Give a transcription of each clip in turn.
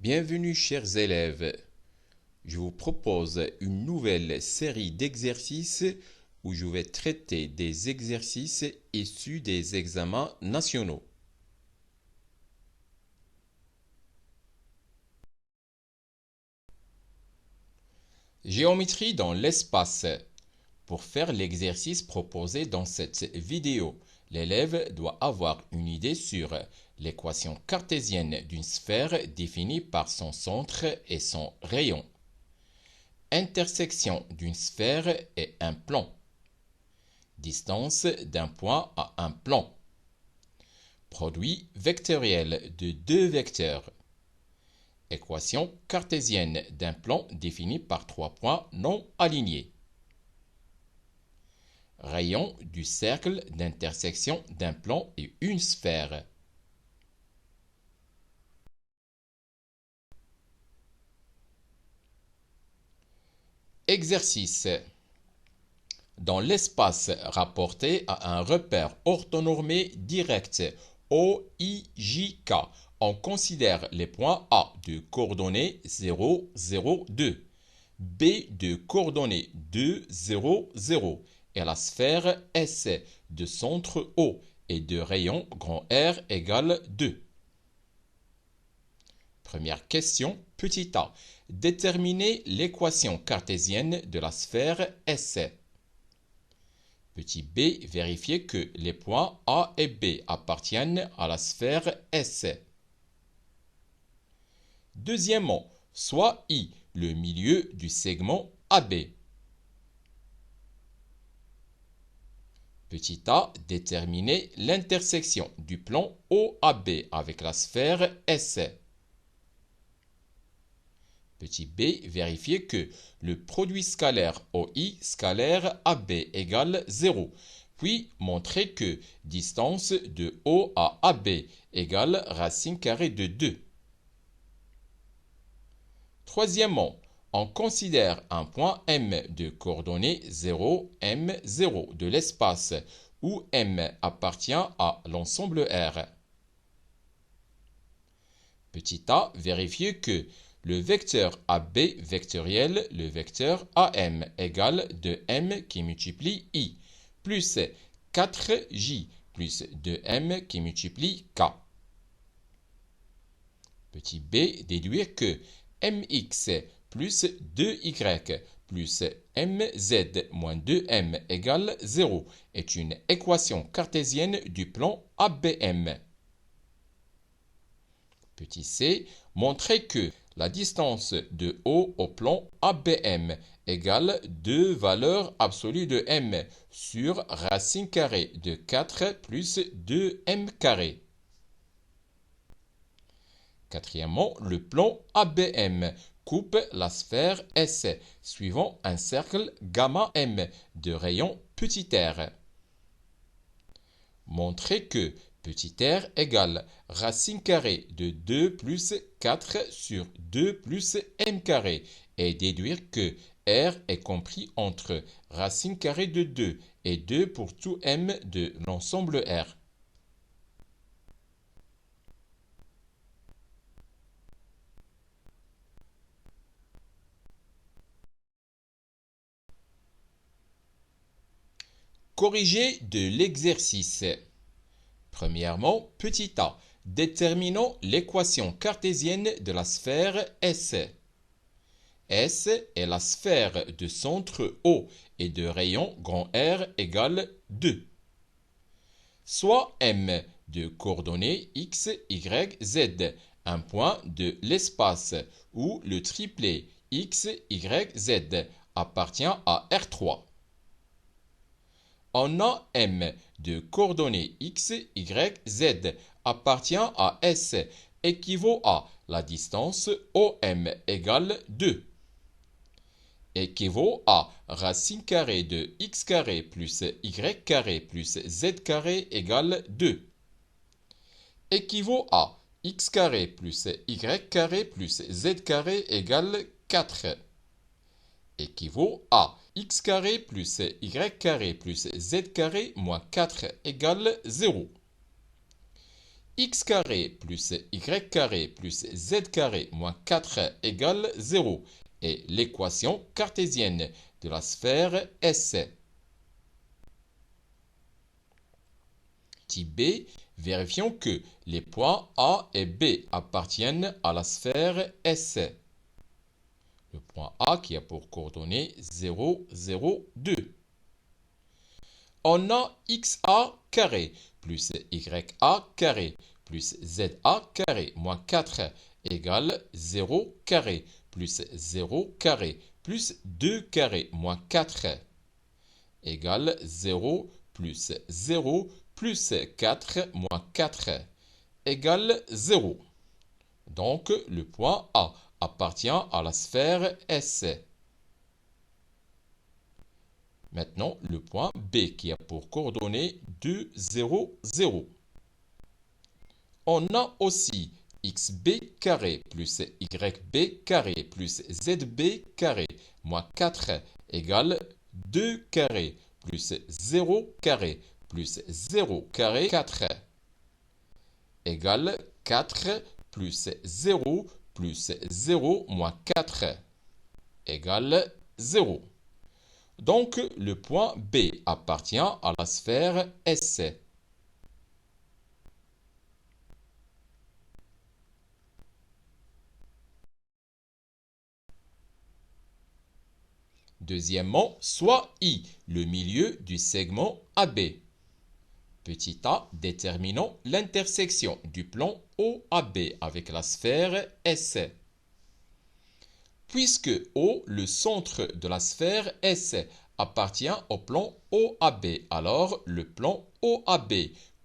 Bienvenue chers élèves. Je vous propose une nouvelle série d'exercices où je vais traiter des exercices issus des examens nationaux. Géométrie dans l'espace. Pour faire l'exercice proposé dans cette vidéo, l'élève doit avoir une idée sur l'équation cartésienne d'une sphère définie par son centre et son rayon. Intersection d'une sphère et un plan. Distance d'un point à un plan. Produit vectoriel de deux vecteurs. Équation cartésienne d'un plan défini par trois points non alignés. Rayon du cercle d'intersection d'un plan et une sphère. Exercice. Dans l'espace rapporté à un repère orthonormé direct OIJK, on considère les points A de coordonnées 0, 0, 2, B de coordonnées 2, 0, 0 et la sphère S de centre O et de rayon grand R égale 2. Première question, petit a. Déterminez l'équation cartésienne de la sphère S. Petit b, vérifiez que les points A et B appartiennent à la sphère S. Deuxièmement, soit I le milieu du segment AB. Petit a, déterminez l'intersection du plan OAB avec la sphère S. Petit b, vérifiez que le produit scalaire OI scalaire AB égale 0. Puis montrez que distance de O à AB égale racine carrée de 2. Troisièmement, on considère un point M de coordonnées 0, M, 0 de l'espace où M appartient à l'ensemble R. Petit a, vérifiez que le vecteur AB vectoriel, le vecteur AM égale 2M qui multiplie I, plus 4J plus 2M qui multiplie K. Petit b, déduire que mx plus 2y plus mz moins 2m égale 0 est une équation cartésienne du plan ABM. Petit c, montrer que la distance de O au plan ABM égale 2 valeurs absolues de m sur racine carrée de 4 plus 2m carré. Quatrièmement, le plan ABM coupe la sphère S suivant un cercle gamma M de rayon petit r. Montrez que petit r égale racine carrée de 2 plus 4 sur 2 plus m carré et déduire que r est compris entre racine carrée de 2 et 2 pour tout m de l'ensemble R. Corriger de l'exercice. Premièrement, petit a. Déterminons l'équation cartésienne de la sphère S. S est la sphère de centre O et de rayon grand R égale 2. Soit M de coordonnées x, y, z, un point de l'espace où le triplet x, y, z appartient à R3. On a M de coordonnées x, y, z appartient à S équivaut à la distance OM égale 2. Équivaut à racine carrée de x carré plus y carré plus z carré égale 2. Équivaut à x carré plus y carré plus z carré égale 4. Équivaut à x carré plus y carré plus z carré moins 4 égale 0. x carré plus y carré plus z carré moins 4 égale 0 est l'équation cartésienne de la sphère S. Petit b, vérifions que les points A et B appartiennent à la sphère S. Le point A qui a pour coordonnées 0, 0, 2. On a xa carré plus ya carré plus za carré moins 4 égale 0 carré plus 0 carré plus 2 carré moins 4 égale 0 plus 0 plus 4 moins 4 égale 0. Donc, le point A appartient à la sphère S. Maintenant, le point B qui a pour coordonnées 2, 0, 0. On a aussi xb carré plus yb carré plus zb carré moins 4 égale 2 carré plus 0 carré plus 0 carré 4 égale 4 plus 0 plus 0 moins 4 égale 0. Donc, le point B appartient à la sphère S. Deuxièmement, soit I, le milieu du segment AB. Petit a, déterminons l'intersection du plan OAB avec la sphère S. Puisque O, le centre de la sphère S, appartient au plan OAB, alors le plan OAB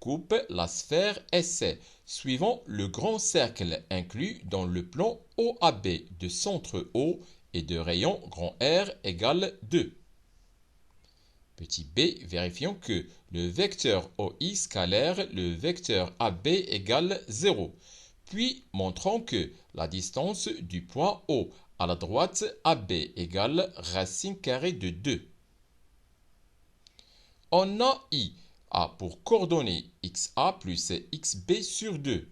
coupe la sphère S, suivant le grand cercle inclus dans le plan OAB de centre O et de rayon grand R égale 2. Petit b, vérifions que le vecteur OI scalaire le vecteur AB égale 0. Puis, montrons que la distance du point O à la droite AB égale racine carrée de 2. On a I a pour coordonnées xa plus xb sur 2,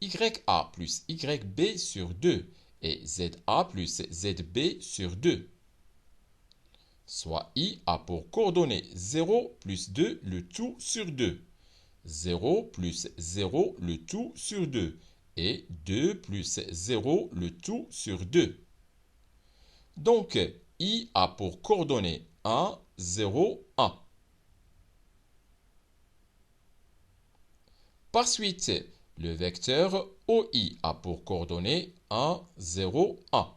ya plus yb sur 2 et za plus zb sur 2. Soit I a pour coordonnées 0 plus 2 le tout sur 2, 0 plus 0 le tout sur 2 et 2 plus 0 le tout sur 2. Donc, I a pour coordonnées 1, 0, 1. Par suite, le vecteur OI a pour coordonnées 1, 0, 1.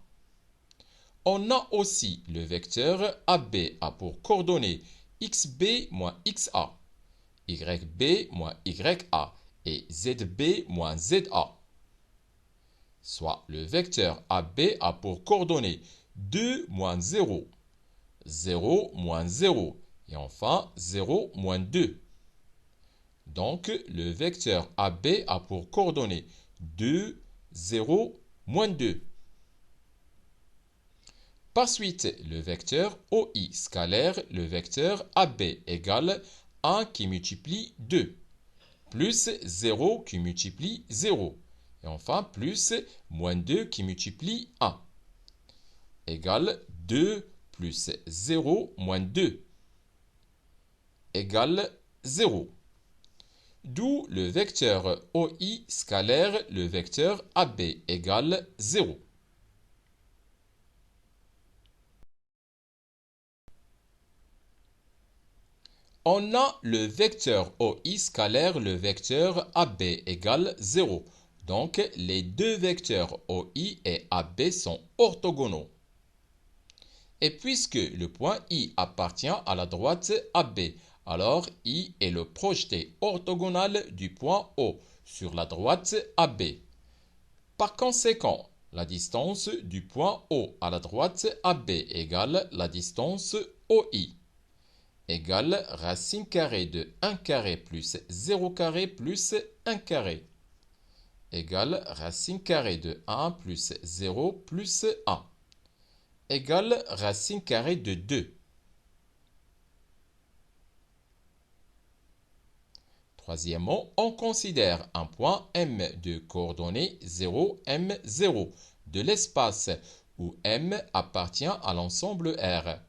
On a aussi le vecteur AB a pour coordonnées xb moins xa, yb moins ya et zb moins za. Soit le vecteur AB a pour coordonnées 2 moins 0, 0 moins 0 et enfin 0 moins 2. Donc, le vecteur AB a pour coordonnées 2, 0, moins 2. Par suite, le vecteur OI scalaire le vecteur AB égale 1 qui multiplie 2, plus 0 qui multiplie 0, et enfin plus moins 2 qui multiplie 1, égale 2 plus 0 moins 2, égale 0. D'où le vecteur OI scalaire le vecteur AB égale 0. On a le vecteur OI scalaire le vecteur AB égale 0. Donc, les deux vecteurs OI et AB sont orthogonaux. Et puisque le point I appartient à la droite AB, alors I est le projeté orthogonal du point O sur la droite AB. Par conséquent, la distance du point O à la droite AB égale la distance OI égale racine carrée de 1 carré plus 0 carré plus 1 carré égale racine carrée de 1 plus 0 plus 1 égale racine carrée de 2. Troisièmement, on considère un point M de coordonnées 0, M, 0 de l'espace où M appartient à l'ensemble R.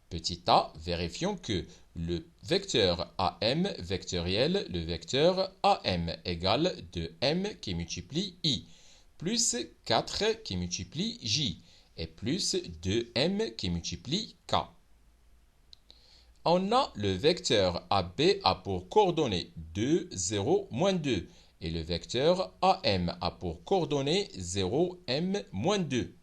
Petit a, vérifions que le vecteur AM vectoriel, le vecteur AM égale 2M qui multiplie I, plus 4 qui multiplie J, et plus 2M qui multiplie K. On a le vecteur AB a pour coordonnées 2, 0, moins 2, et le vecteur AM a pour coordonnées 0, M, moins 2.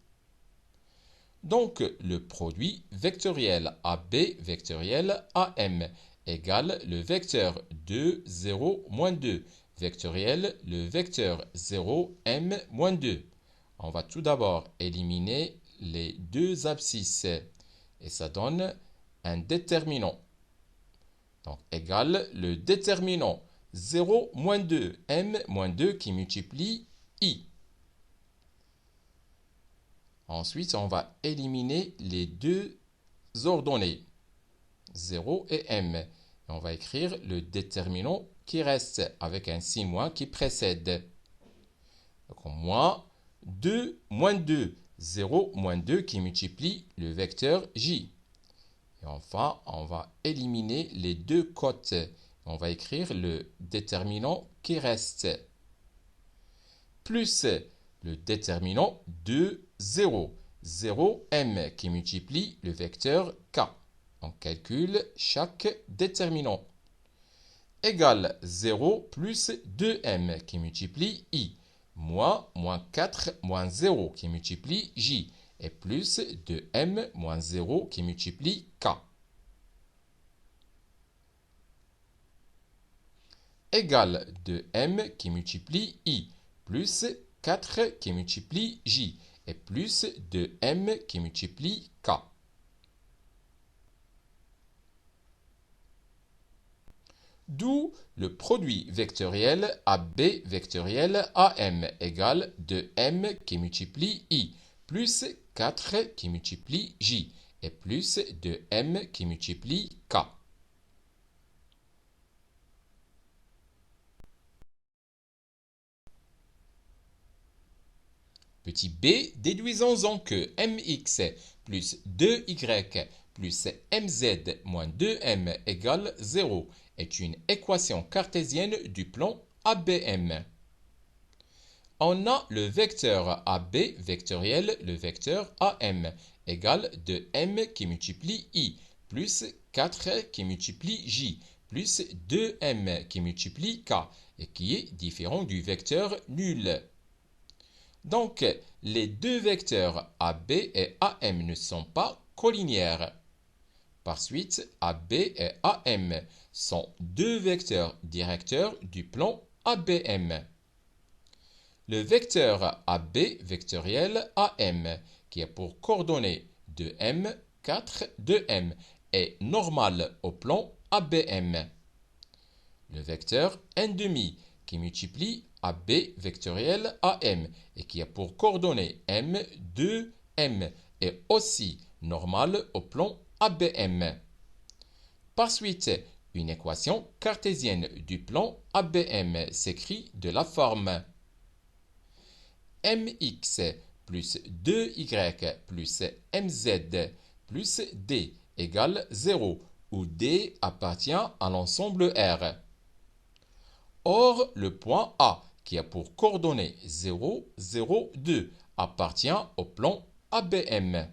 Donc, le produit vectoriel AB vectoriel AM égale le vecteur 2, 0, moins 2, vectoriel le vecteur 0, M, moins 2. On va tout d'abord éliminer les deux abscisses et ça donne un déterminant. Donc, égale le déterminant 0, moins 2, M, moins 2 qui multiplie I. Ensuite, on va éliminer les deux ordonnées, 0 et M. Et on va écrire le déterminant qui reste avec un signe moins qui précède. Donc, moins 2, moins 2, 0, moins 2 qui multiplie le vecteur J. Et enfin, on va éliminer les deux côtes. On va écrire le déterminant qui reste. Plus le déterminant de 0. 0, M qui multiplie le vecteur K. On calcule chaque déterminant. Égale 0 plus 2M qui multiplie I. Moins 4 moins 0 qui multiplie J. Et plus 2M moins 0 qui multiplie K. Égale 2M qui multiplie I. Plus 4 qui multiplie J. Et plus 2M qui multiplie K. D'où le produit vectoriel AB vectoriel AM égale 2M qui multiplie I, plus 4 qui multiplie J, et plus 2M qui multiplie K. Petit b, déduisons-en que mx plus 2y plus mz moins 2m égale 0 est une équation cartésienne du plan ABM. On a le vecteur AB vectoriel, le vecteur AM, égale 2m qui multiplie I, plus 4 qui multiplie J, plus 2m qui multiplie K, et qui est différent du vecteur nul. Donc, les deux vecteurs AB et AM ne sont pas collinéaires. Par suite, AB et AM sont deux vecteurs directeurs du plan ABM. Le vecteur AB vectoriel AM, qui a pour coordonnées 2M, 4, 2M, est normal au plan ABM. Le vecteur n' qui multiplie AB vectoriel AM et qui a pour coordonnées M, 2M est aussi normal au plan ABM. Par suite, une équation cartésienne du plan ABM s'écrit de la forme mx plus 2y plus mz plus d égale 0, où d appartient à l'ensemble R. Or, le point A, qui a pour coordonnées 0, 0, 2, appartient au plan ABM.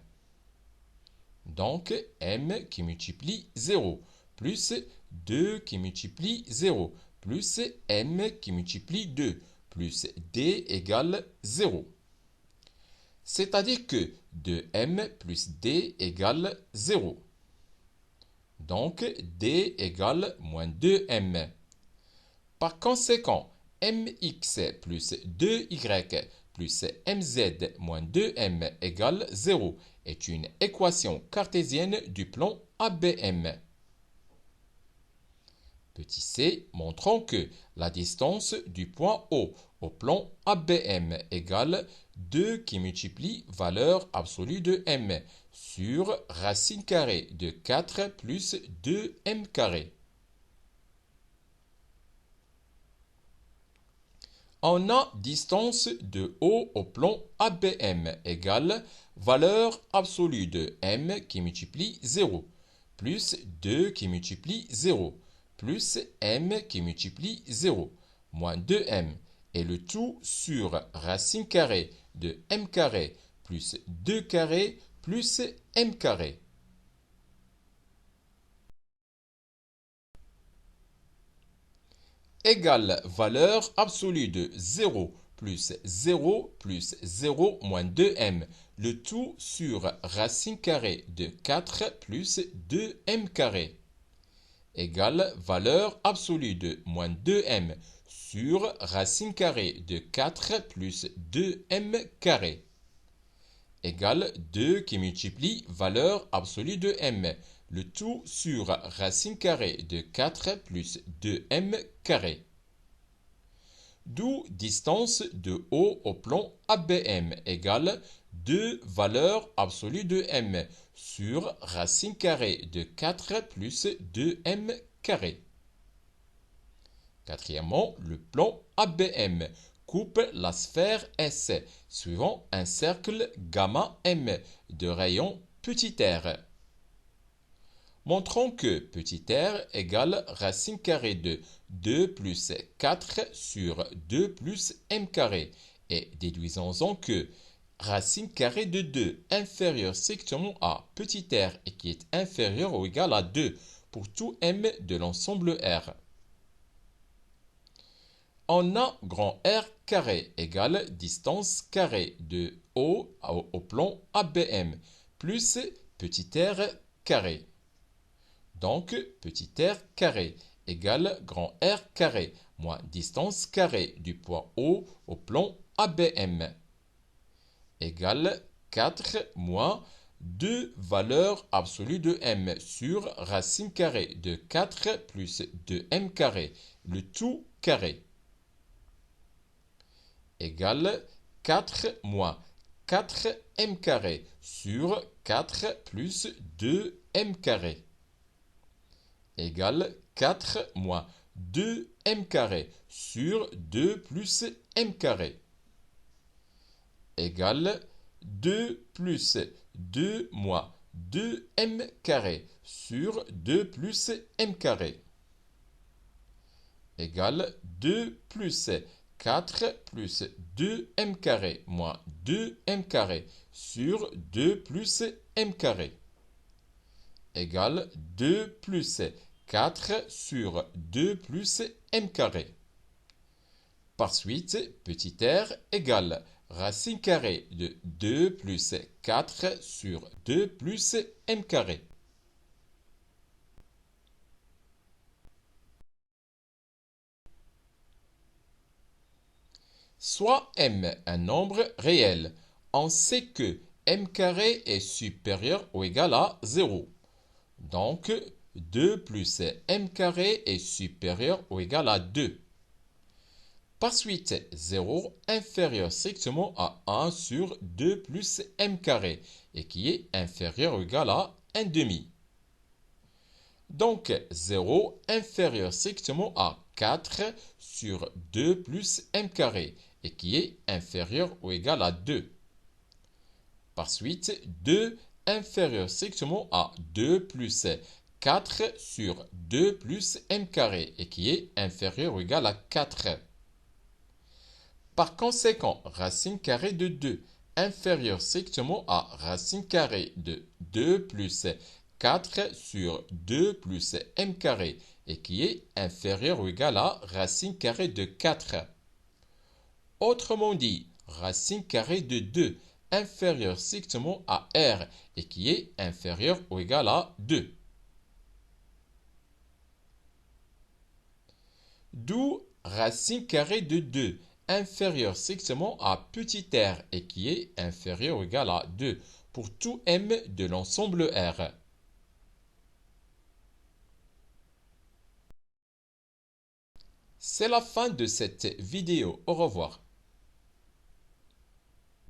Donc, M qui multiplie 0, plus 2 qui multiplie 0, plus M qui multiplie 2, plus D égale 0. C'est-à-dire que 2M plus D égale 0. Donc, D égale moins 2M. Par conséquent, mx plus 2y plus mz moins 2m égale 0 est une équation cartésienne du plan ABM. Petit c, montrons que la distance du point O au plan ABM égale 2 qui multiplie valeur absolue de m sur racine carrée de 4 plus 2m carré. On a distance de O au plan ABM égale valeur absolue de M qui multiplie 0, plus 2 qui multiplie 0, plus M qui multiplie 0, moins 2M, et le tout sur racine carrée de M carré plus 2 carré plus M carré. Égale valeur absolue de 0 plus 0 plus 0 moins 2m, le tout sur racine carrée de 4 plus 2m carré. Égale valeur absolue de moins 2m sur racine carrée de 4 plus 2m carré. Égale 2 qui multiplie valeur absolue de m, le tout sur racine carrée de 4 plus 2m carré. D'où distance de O au plan ABM égale 2 valeurs absolues de m sur racine carrée de 4 plus 2m carré. Quatrièmement, le plan ABM coupe la sphère S suivant un cercle gamma M de rayon petit r. Montrons que petit r égale racine carrée de 2 plus 4 sur 2 plus m carré et déduisons-en que racine carrée de 2 inférieure strictement à petit r et qui est inférieur ou égal à 2 pour tout m de l'ensemble R. On a grand R carré égale distance carrée de O au plan ABM plus petit r carré. Donc, petit r carré égale grand R carré moins distance carrée du point O au plan ABM égale 4 moins 2 valeurs absolues de m sur racine carrée de 4 plus 2m carré, le tout carré, égale 4 moins 4m carré sur 4 plus 2m carré, égale 4 moins 2m carré sur 2 plus m carré, égale 2 plus 2 moins 2m carré sur 2 plus m carré, égale 2 plus 4 plus 2m carré moins 2m carré sur 2 plus m carré, égale 2 plus 4 sur 2 plus m carré. Par suite, petit r égale racine carrée de 2 plus 4 sur 2 plus m carré. Soit m un nombre réel, on sait que m carré est supérieur ou égal à 0. Donc, 2 plus m carré est supérieur ou égal à 2. Par suite, 0 inférieur strictement à 1 sur 2 plus m carré et qui est inférieur ou égal à 1 demi. Donc, 0 inférieur strictement à 4 sur 2 plus m carré et qui est inférieur ou égal à 2. Par suite, 2 inférieur strictement à 2 plus 4 sur 2 plus m carré et qui est inférieur ou égal à 4. Par conséquent, racine carrée de 2 inférieur strictement à racine carrée de 2 plus 4 sur 2 plus m carré et qui est inférieur ou égal à racine carrée de 4. Autrement dit, racine carrée de 2 inférieur strictement à r et qui est inférieur ou égal à 2. D'où racine carrée de 2 inférieur strictement à petit r et qui est inférieur ou égal à 2 pour tout m de l'ensemble R. C'est la fin de cette vidéo. Au revoir.